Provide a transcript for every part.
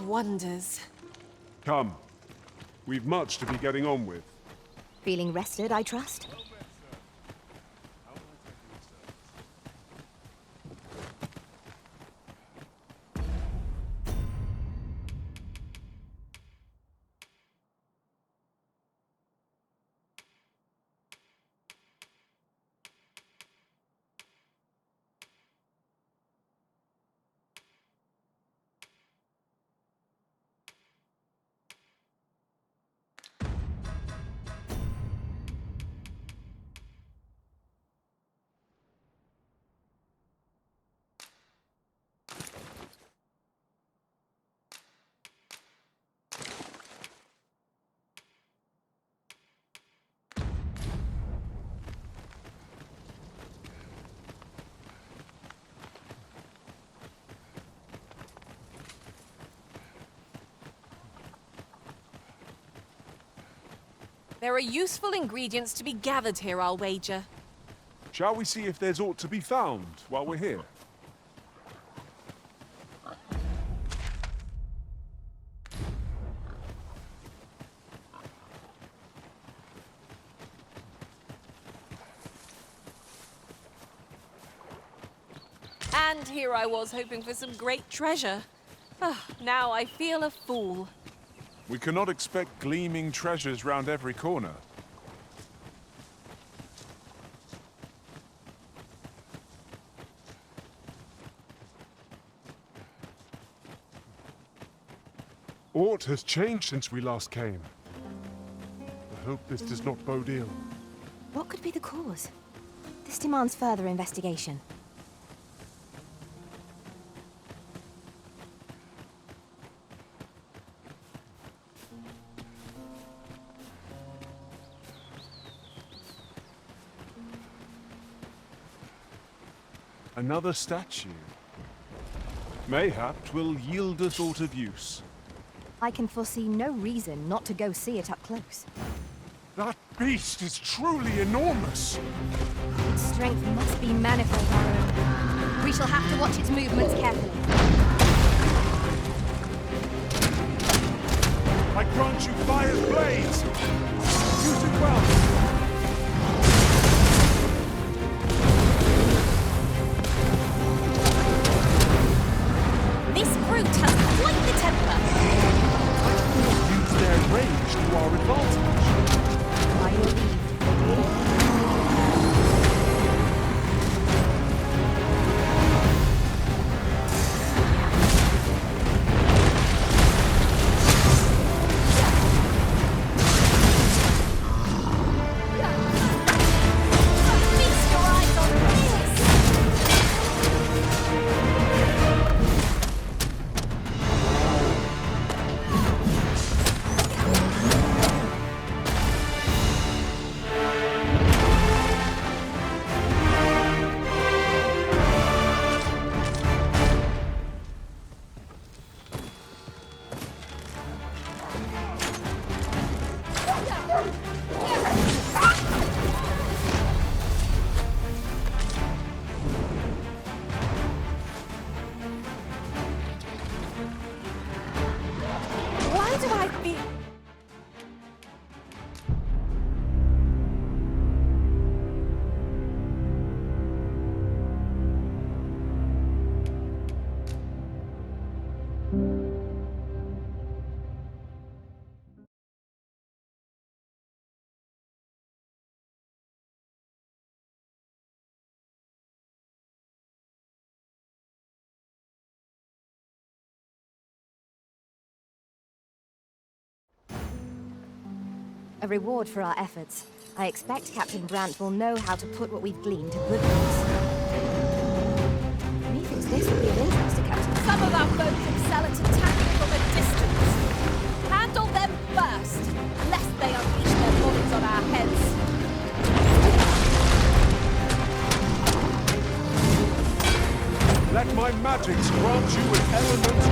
wonders. Come. We've much to be getting on with. Feeling rested, I trust? There are useful ingredients to be gathered here, I'll wager. Shall we see if there's aught to be found while we're here? And here I was hoping for some great treasure. Now I feel a fool. We cannot expect gleaming treasures round every corner. Aught has changed since we last came. I hope this does not bode ill. What could be the cause? This demands further investigation. Another statue. Mayhap 'twill yield us aught of use. I can foresee no reason not to go see it up close. That beast is truly enormous! Its strength must be manifold, Baron. We shall have to watch its movements carefully. I grant you fire's blades! Use it well! This brute has quite the temper. Use their rage to our advantage. By your leave. Feast your eyes on this! Why do I feel... A reward for our efforts. I expect Captain Brandt will know how to put what we've gleaned to good use. Methinks this would be of interest to Captain. Some of our folk excel at attacking from a distance. Handle them first, lest they unleash their bodies on our heads. Let my magics grant you an element.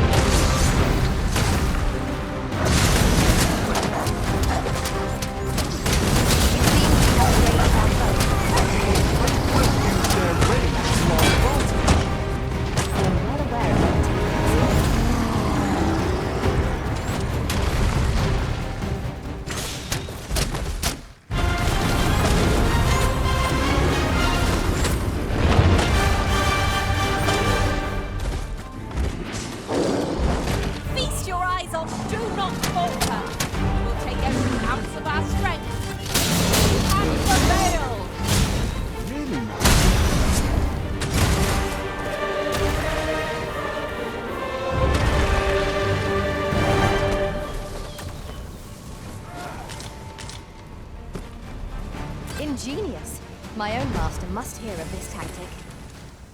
Ingenious. My own master must hear of this tactic.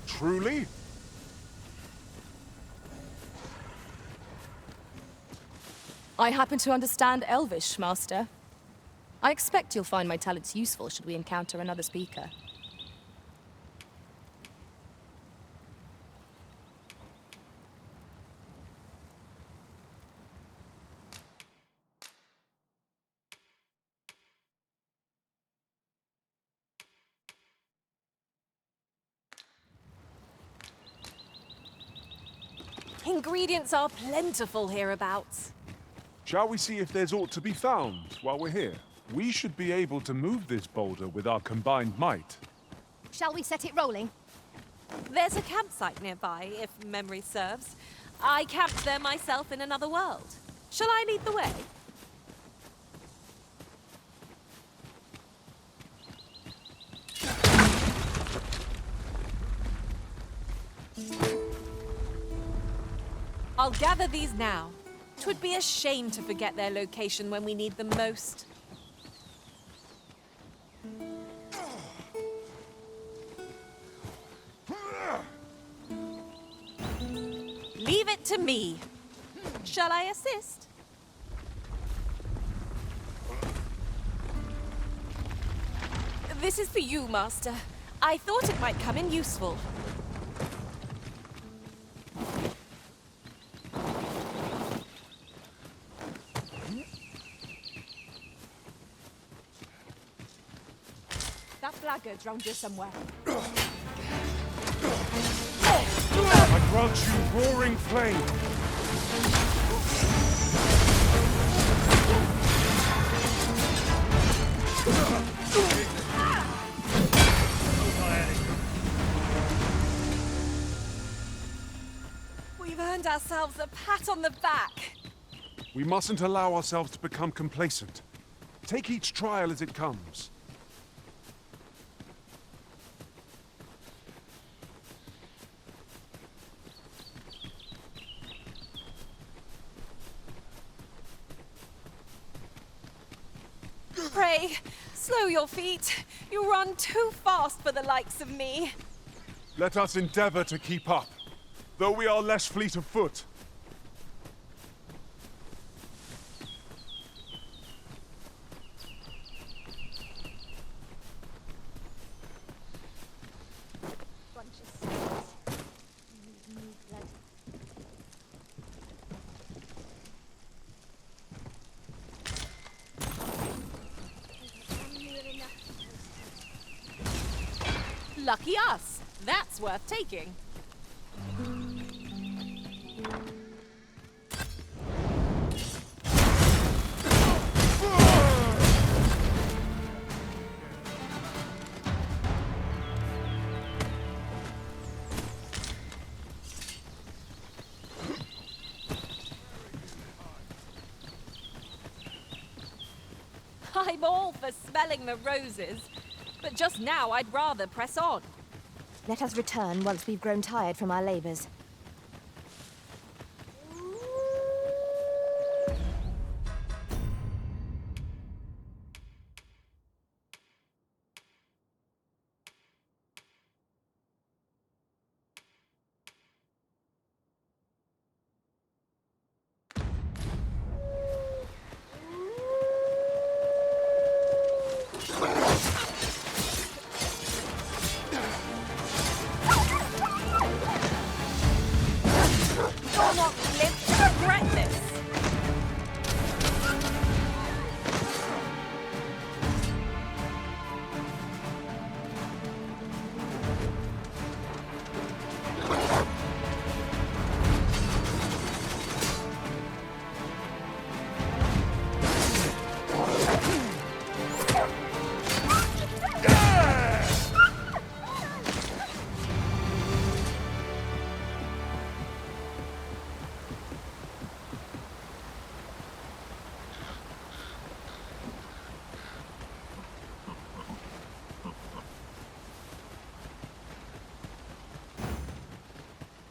Truly? I happen to understand Elvish, Master. I expect you'll find my talents useful should we encounter another speaker. Ingredients are plentiful hereabouts. Shall we see if there's aught to be found while we're here? We should be able to move this boulder with our combined might. Shall we set it rolling? There's a campsite nearby, if memory serves. I camped there myself in another world. Shall I lead the way? I'll gather these now. 'Twould be a shame to forget their location when we need them most. Leave it to me. Shall I assist? This is for you, Master. I thought it might come in useful. That blackguard's round here somewhere. I grant you roaring flame! We've earned ourselves a pat on the back. We mustn't allow ourselves to become complacent. Take each trial as it comes. Pray, slow your feet. You run too fast for the likes of me. Let us endeavor to keep up, though we are less fleet of foot. Lucky us. That's worth taking. I'm all for smelling the roses, but just now I'd rather press on. Let us return once we've grown tired from our labors. You'll not live to regret this.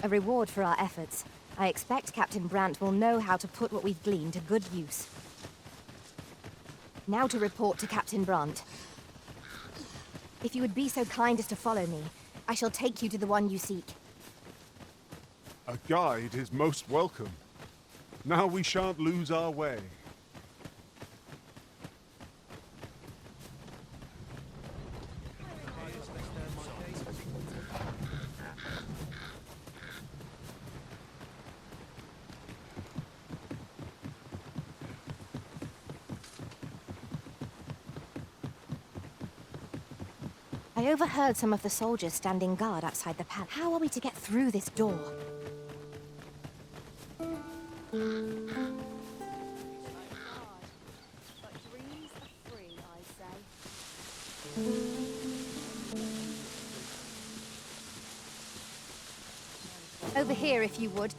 A reward for our efforts. I expect Captain Brandt will know how to put what we've gleaned to good use. Now to report to Captain Brandt. If you would be so kind as to follow me, I shall take you to the one you seek. A guide is most welcome. Now we shan't lose our way. I overheard some of the soldiers standing guard outside the palace. How are we to get through this door? Over here, if you would.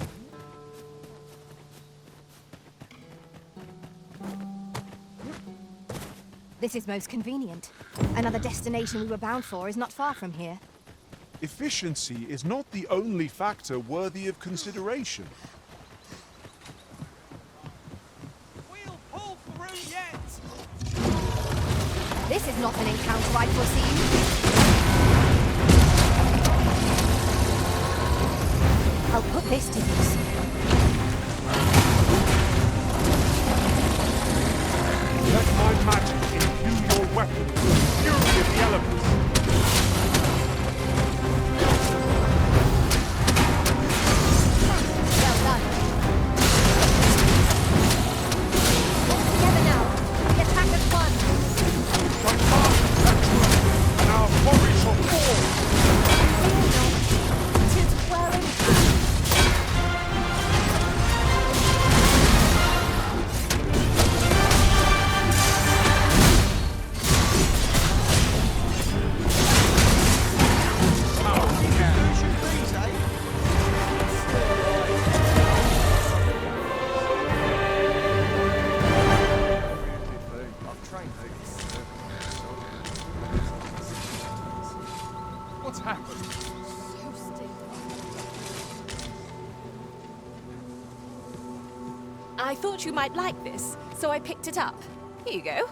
This is most convenient. Another destination we were bound for is not far from here. Efficiency is not the only factor worthy of consideration. We'll pull through yet! This is not an encounter I'd foreseen. I'll put this to use. Let my magic imbue your weapon with the fury of the elements. Well done. All together now. The attack as one. Shall pass that truth, and our quarry shall fall. Tis well in What's happened? I thought you might like this, so I picked it up. Here you go.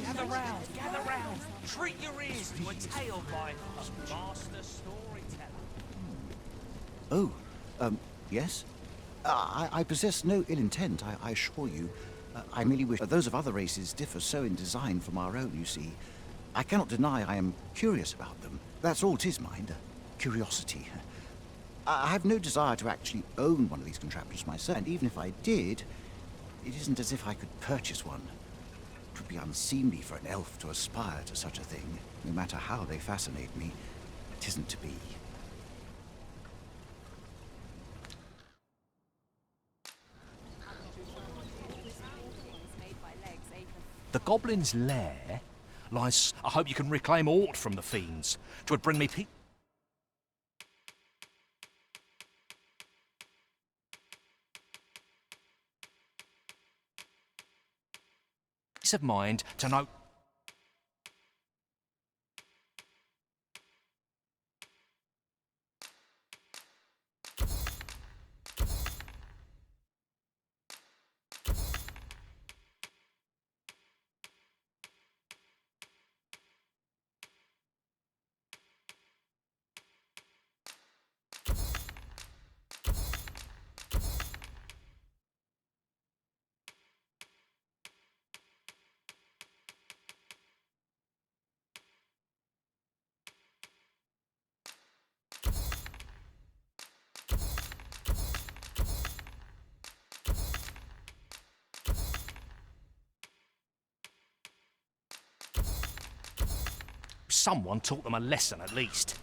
Gather round. Treat your ears to a tale by a master storyteller. Oh, yes? I possess no ill intent, I assure you. I merely wish those of other races differ so in design from our own, you see. I cannot deny I am curious about them. That's all 'tis, mind. Curiosity. I have no desire to actually own one of these contraptions myself, and even if I did, it isn't as if I could purchase one. It would be unseemly for an elf to aspire to such a thing. No matter how they fascinate me, it isn't to be. The goblin's lair lies... I hope you can reclaim aught from the fiends. 'Twould bring me peace of mind to know... Someone taught them a lesson, at least.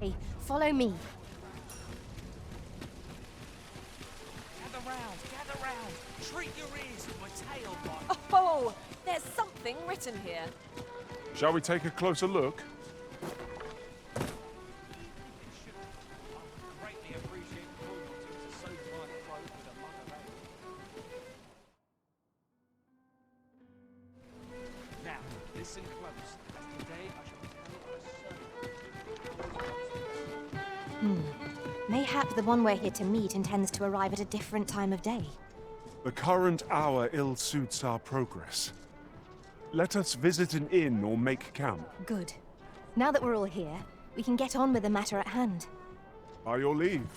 Hey, follow me. Gather round. Treat your ears to a tale by... Oh, there's something written here. Shall we take a closer look? Greatly appreciate the loyalty to so fine a throat with a mug of ale. Now, listen close, as today I shall tell a certain... Mayhap the one we're here to meet intends to arrive at a different time of day. The current hour ill suits our progress. Let us visit an inn or make camp. Good. Now that we're all here, we can get on with the matter at hand. By your leave.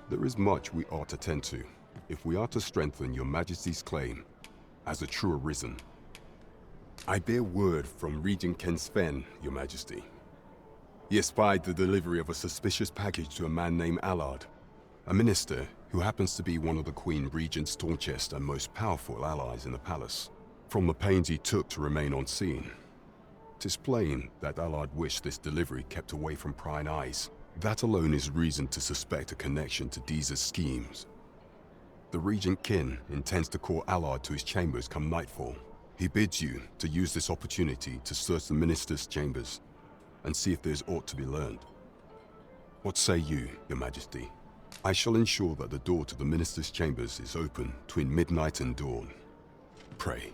There is much we ought to tend to, if we are to strengthen your Majesty's claim as a true arisen. I bear word from Regent Ken Sven, your Majesty. He espied the delivery of a suspicious package to a man named Allard, a minister who happens to be one of the Queen Regent's staunchest and most powerful allies in the palace. From the pains he took to remain on scene, 'tis plain that Allard wished this delivery kept away from prying eyes. That alone is reason to suspect a connection to Deeza's schemes. The Regent Kin intends to call Allard to his chambers come nightfall. He bids you to use this opportunity to search the minister's chambers and see if there's aught to be learned. What say you, your Majesty? I shall ensure that the door to the minister's chambers is open between midnight and dawn. Pray,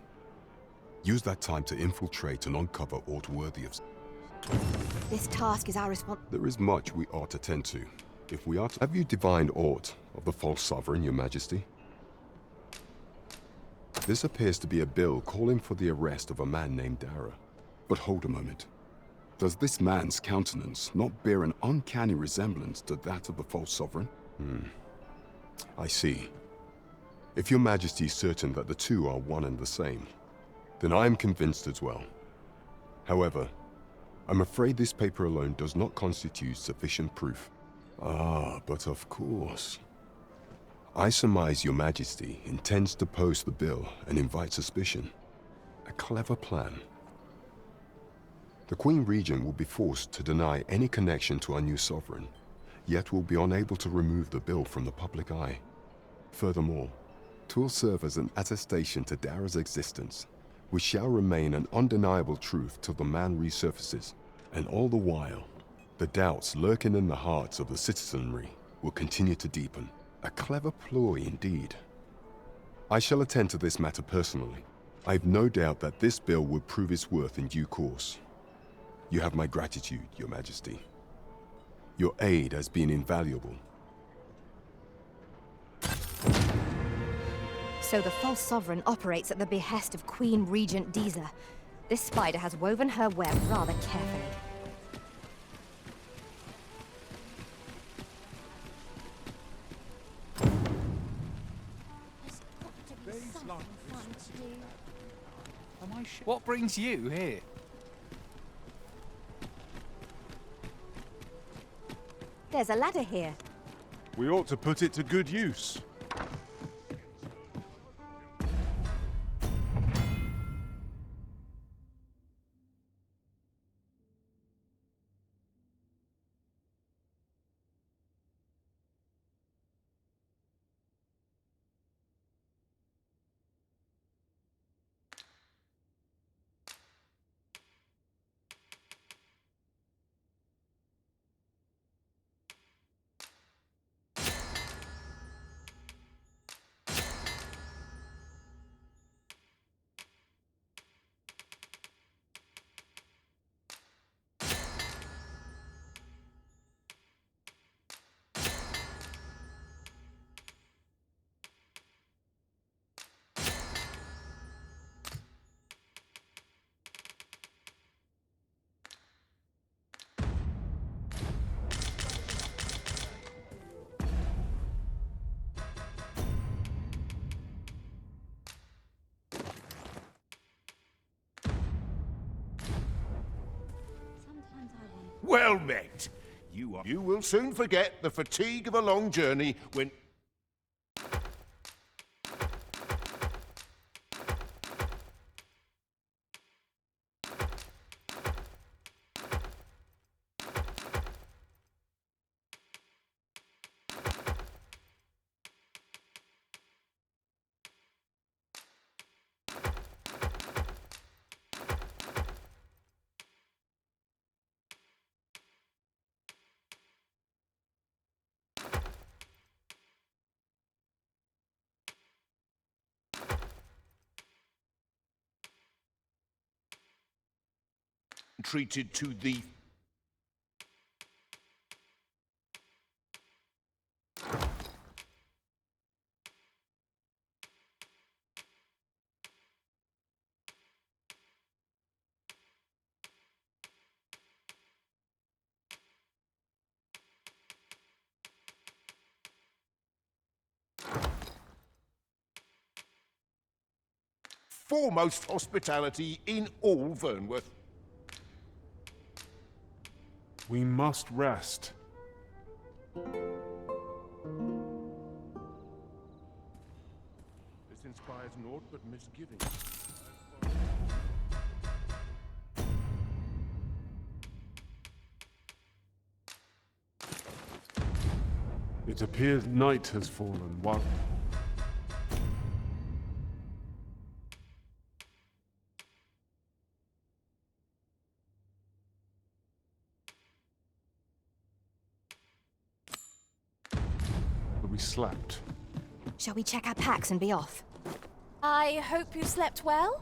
use that time to infiltrate and uncover aught worthy of... This task is our There is much we ought to tend to, if we are to... Have you divined aught of the false sovereign, your Majesty? This appears to be a bill calling for the arrest of a man named Dara. But hold a moment. Does this man's countenance not bear an uncanny resemblance to that of the false sovereign? I see. If your Majesty is certain that the two are one and the same, then I am convinced as well. However, I'm afraid this paper alone does not constitute sufficient proof. Ah, but of course. I surmise your Majesty intends to post the bill and invite suspicion. A clever plan. The Queen Regent will be forced to deny any connection to our new sovereign, yet will be unable to remove the bill from the public eye. Furthermore, 'twill serve as an attestation to Dara's existence, which shall remain an undeniable truth till the man resurfaces. And all the while, the doubts lurking in the hearts of the citizenry will continue to deepen. A clever ploy indeed. I shall attend to this matter personally. I've no doubt that this bill will prove its worth in due course. You have my gratitude, your Majesty. Your aid has been invaluable. So the false sovereign operates at the behest of Queen Regent Deeza. This spider has woven her web rather carefully. What brings you here? There's a ladder here. We ought to put it to good use. Well met. You will soon forget the fatigue of a long journey when... treated to the foremost hospitality in all Vernworth. We must rest. This inspires naught but misgiving. It appears night has fallen while... we slept. Shall we check our packs and be off? I hope you slept well?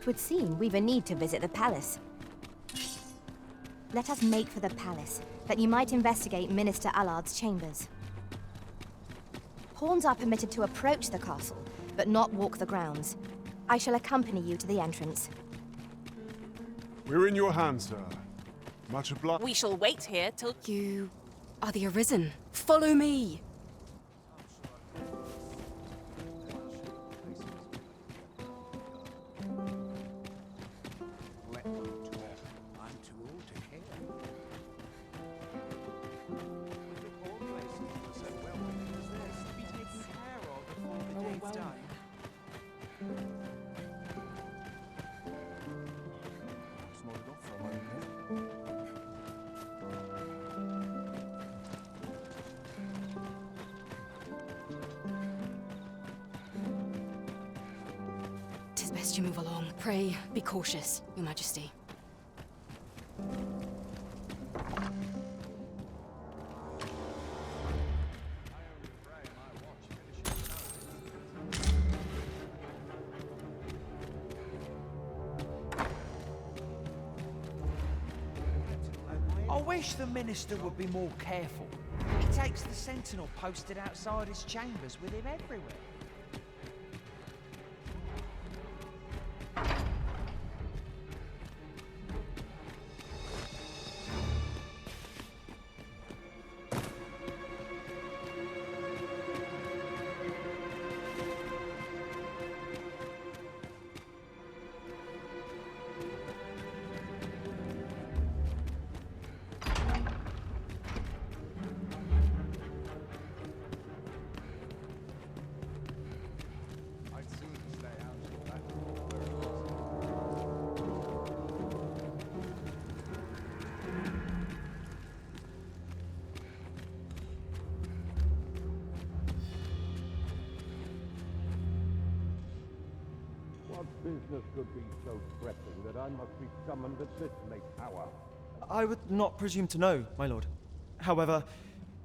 'Twould seem we've a need to visit the palace. Let us make for the palace, that you might investigate Minister Allard's chambers. Pawns are permitted to approach the castle, but not walk the grounds. I shall accompany you to the entrance. We're in your hands, sir. Much obliged. We shall wait here till... You are the Arisen. Follow me! I'm too old to care. Tis best you move along. Pray, be cautious, Your Majesty. I wish the minister would be more careful. He takes the sentinel posted outside his chambers with him everywhere. What business could be so pressing that I must be summoned at this late hour? I would not presume to know, my lord. However,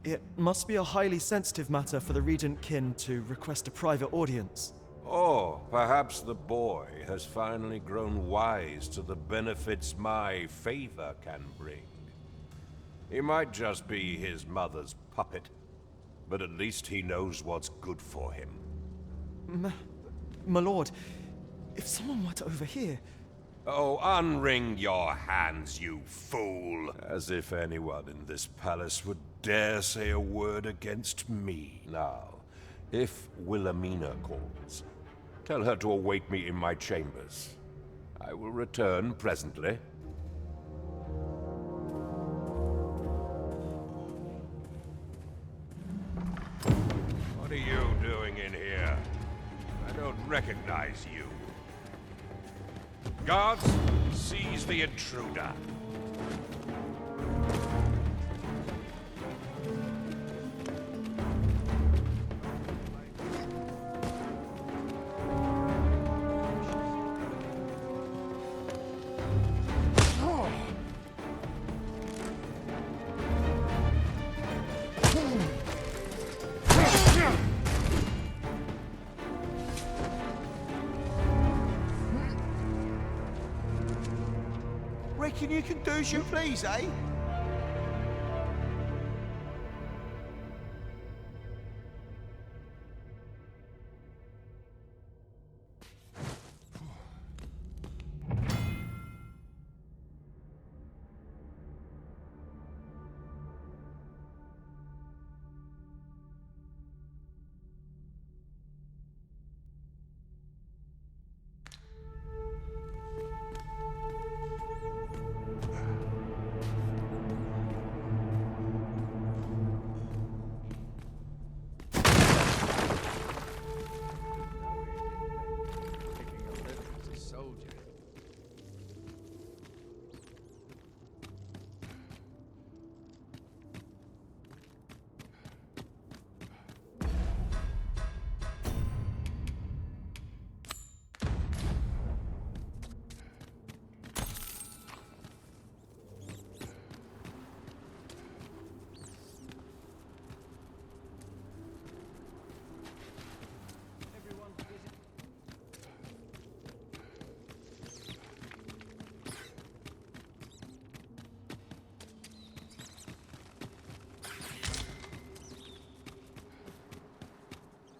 it must be a highly sensitive matter for the Regent Kin to request a private audience. Oh, perhaps the boy has finally grown wise to the benefits my favor can bring. He might just be his mother's puppet, but at least he knows what's good for him. My lord, if someone were to overhear... Oh, unwring your hands, you fool! As if anyone in this palace would dare say a word against me. Now, if Wilhelmina calls, tell her to await me in my chambers. I will return presently. What are you doing in here? I don't recognize you. Guards, seize the intruder. reckon you can do as you please, eh?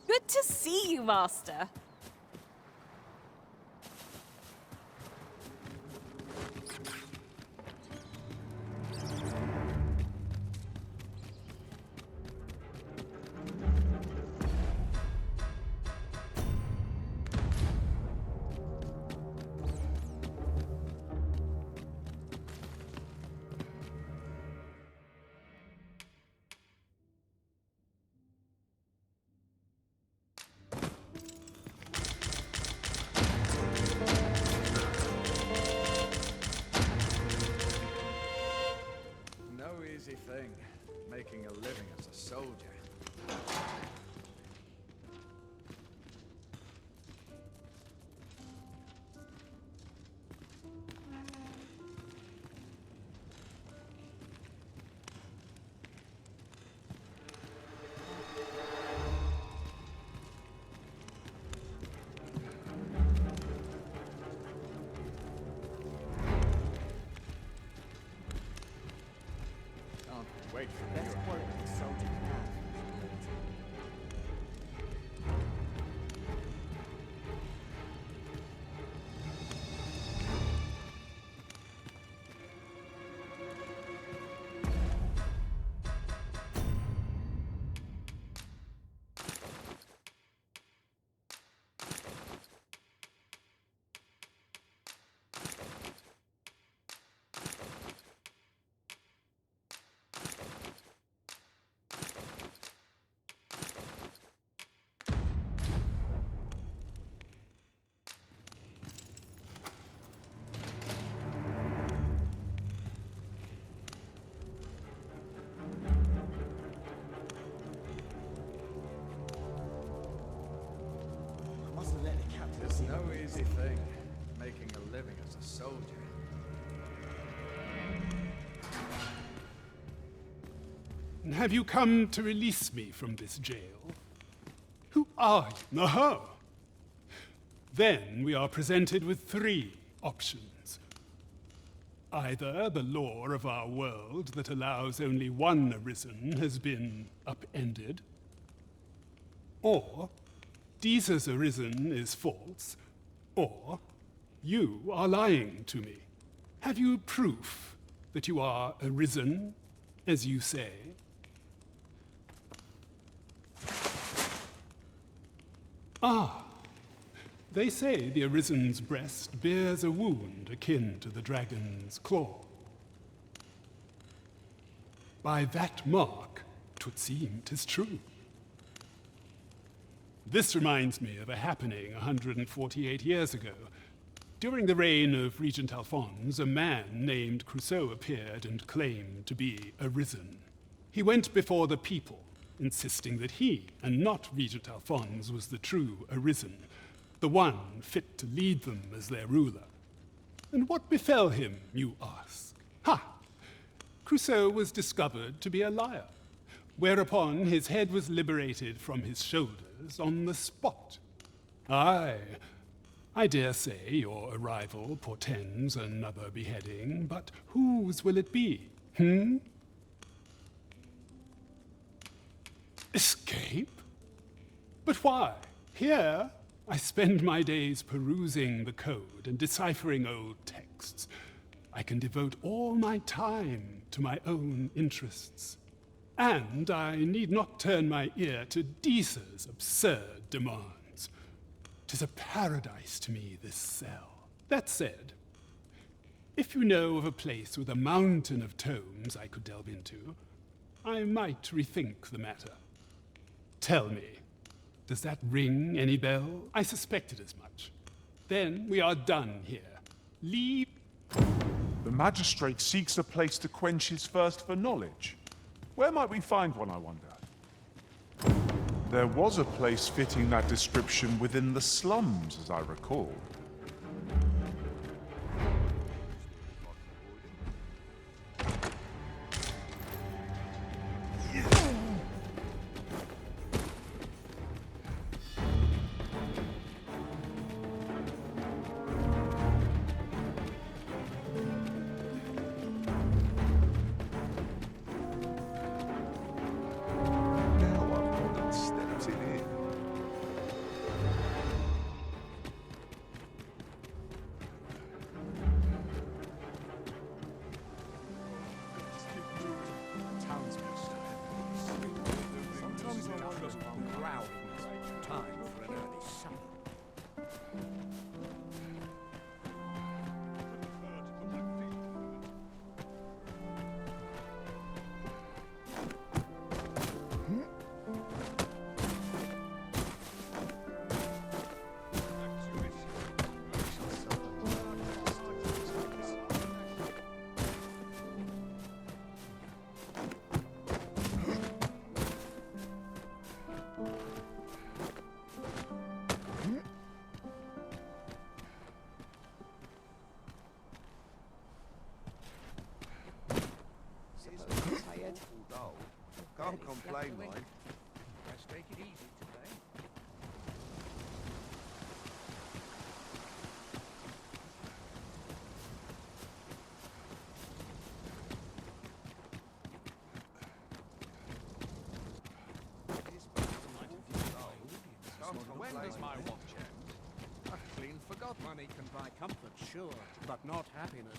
Good to see you, Master. No easy thing, making a living as a soldier. Wait for Best quality soldier you have. It's no easy thing, making a living as a soldier. Have you come to release me from this jail? Who are you? Aha! Then we are presented with three options. Either the law of our world that allows only one arisen has been upended, or Deeza's arisen is false, or you are lying to me. Have you proof that you are arisen, as you say? Ah, they say the Arisen's breast bears a wound akin to the dragon's claw. By that mark, 'twould seem 'tis true. This reminds me of a happening 148 years ago. During the reign of Regent Alphonse, a man named Crusoe appeared and claimed to be arisen. He went before the people, insisting that he, and not Regent Alphonse, was the true arisen, the one fit to lead them as their ruler. And what befell him, you ask? Ha! Crusoe was discovered to be a liar, whereupon his head was liberated from his shoulders on the spot. Aye, I dare say your arrival portends another beheading, but whose will it be? Escape? But why? Here, I spend my days perusing the code and deciphering old texts. I can devote all my time to my own interests. And I need not turn my ear to Deesa's absurd demands. 'Tis a paradise to me, this cell. That said, if you know of a place with a mountain of tomes I could delve into, I might rethink the matter. Tell me, does that ring any bell? I suspected as much. Then we are done here. Leave. The magistrate seeks a place to quench his thirst for knowledge. Where might we find one, I wonder? There was a place fitting that description within the slums, as I recall. Can't complain, mate. Let's take it easy today. When does my watch end? I've clean forgot. Money can buy comfort, sure, but not happiness.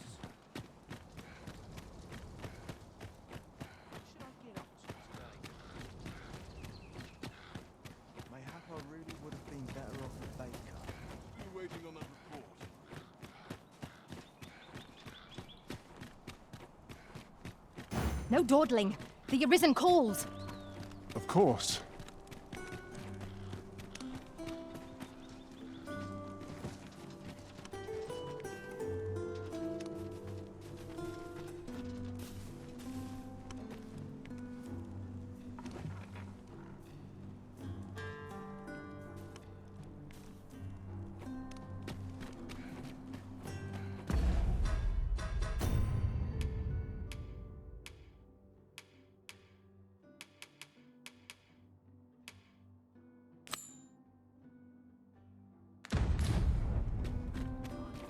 Mayhap I really would have been better off a baker. You waiting on that report? No dawdling. The Arisen calls. Of course.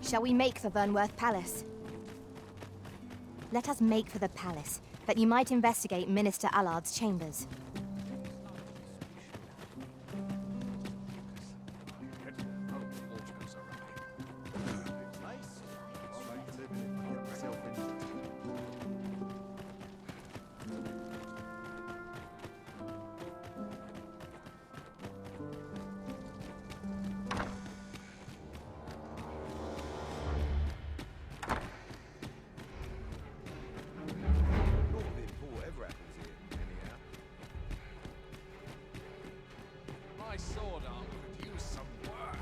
Shall we make for Burnworth Palace? Let us make for the palace, that you might investigate Minister Allard's chambers. My sword arm could use some work.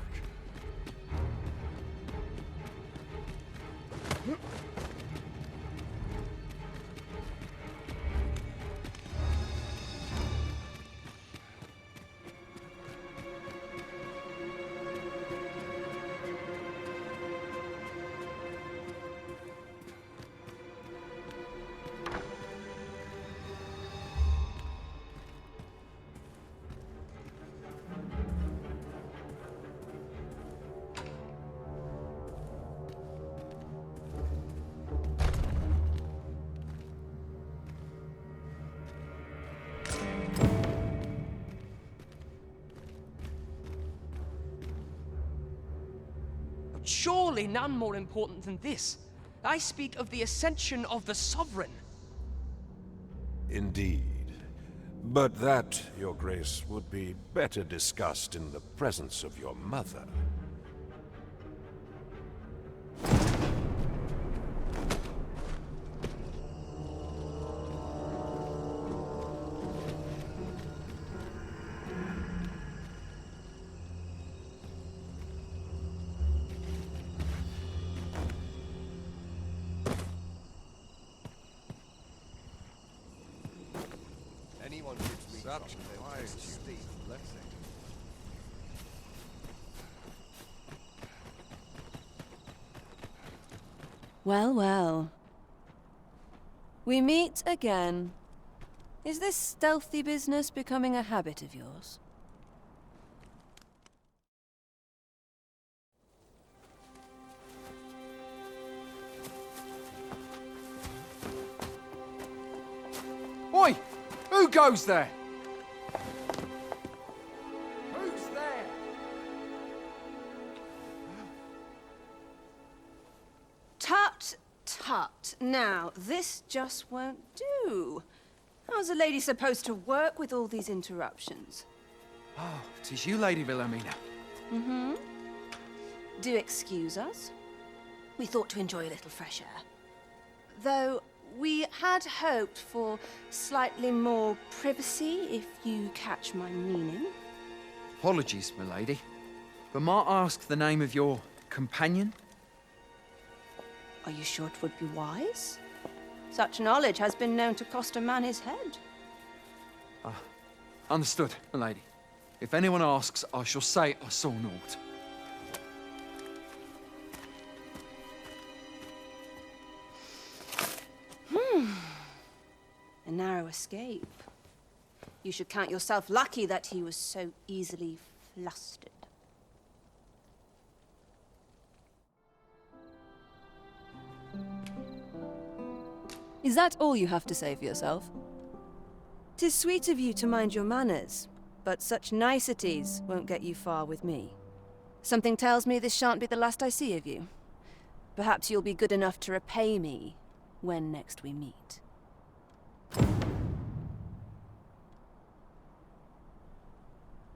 surely none more important than this. I speak of the ascension of the Sovereign. Indeed. But that, Your Grace, would be better discussed in the presence of your mother. Anyone gives me such a quiet, steep blessing. Well, well. We meet again. Is this stealthy business becoming a habit of yours? Oi! Who goes there? Who's there? Tut, tut. Now, this just won't do. How's a lady supposed to work with all these interruptions? Oh, 'tis you, Lady Wilhelmina. Mm-hmm. Do excuse us. We thought to enjoy a little fresh air. Though we had hoped for slightly more privacy, if you catch my meaning. Apologies, milady. But might I ask the name of your companion? Are you sure it would be wise? Such knowledge has been known to cost a man his head. Understood, milady. If anyone asks, I shall say I saw naught. A narrow escape. You should count yourself lucky that he was so easily flustered. Is that all you have to say for yourself? 'Tis sweet of you to mind your manners, but such niceties won't get you far with me. Something tells me this shan't be the last I see of you. Perhaps you'll be good enough to repay me when next we meet.